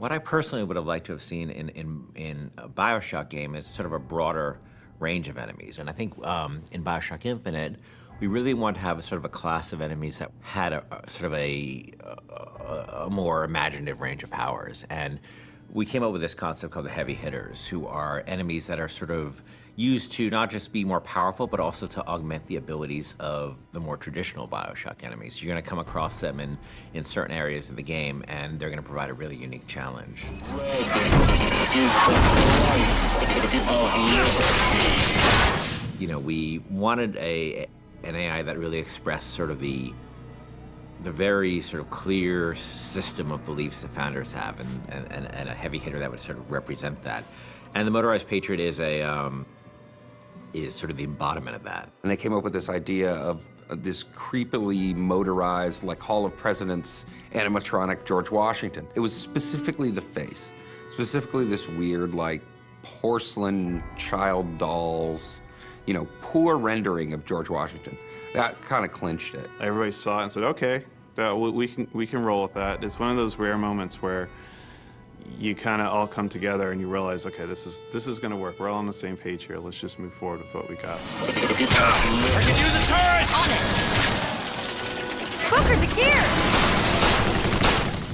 What I personally would have liked to have seen in a BioShock game is sort of a broader range of enemies. And I think in BioShock Infinite, we really want to have a sort of a class of enemies that had a sort of a more imaginative range of powers. And we came up with this concept called the heavy hitters, who are enemies that are sort of used to not just be more powerful, but also to augment the abilities of the more traditional BioShock enemies. You're gonna come across them in certain areas of the game, and they're gonna provide a really unique challenge. Red is the price of liberty. You know, we wanted an AI that really expressed sort of the very sort of clear system of beliefs that founders have, and a heavy hitter that would sort of represent that. And the Motorized Patriot is sort of the embodiment of that. And they came up with this idea of this creepily motorized, like Hall of Presidents animatronic George Washington. It was specifically the face, specifically this weird, like, porcelain child dolls, you know, poor rendering of George Washington. That kind of clinched it. Everybody saw it and said, okay, we can roll with that. It's one of those rare moments where you kind of all come together and you realize, okay, this is going to work. We're all on the same page here. Let's just move forward with what we got. I can use a turret! On it! Booker, the gear!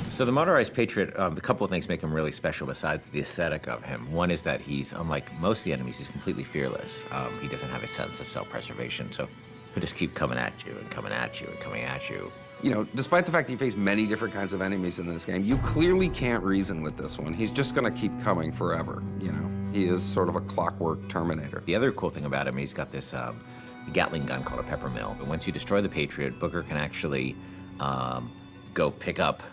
So the Motorized Patriot, a couple of things make him really special besides the aesthetic of him. One is that he's, unlike most of the enemies, he's completely fearless. He doesn't have a sense of self-preservation, so he'll just keep coming at you and coming at you and coming at you. You know, despite the fact that you face many different kinds of enemies in this game, you clearly can't reason with this one. He's just gonna keep coming forever, you know? He is sort of a clockwork Terminator. The other cool thing about him, he's got this Gatling gun called a pepper mill. And once you destroy the Patriot, Booker can actually go pick up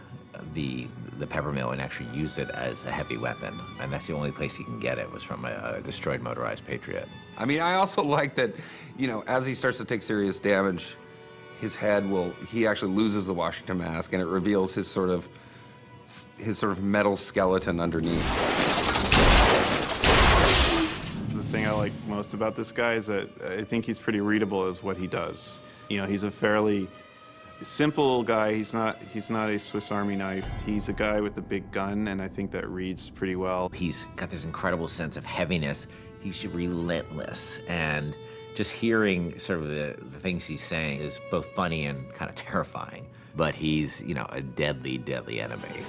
the pepper mill and actually use it as a heavy weapon. And that's the only place he can get it, was from a destroyed Motorized Patriot. I mean, I also like that, you know, as he starts to take serious damage, his head he actually loses the Washington mask, and it reveals his sort of metal skeleton underneath. The thing I like most about this guy is that I think he's pretty readable as what he does. You know, he's a fairly simple guy. He's not a Swiss Army knife. He's a guy with a big gun, and I think that reads pretty well. He's got this incredible sense of heaviness. He's relentless, and just hearing sort of the things he's saying is both funny and kind of terrifying. But he's, you know, a deadly, deadly enemy.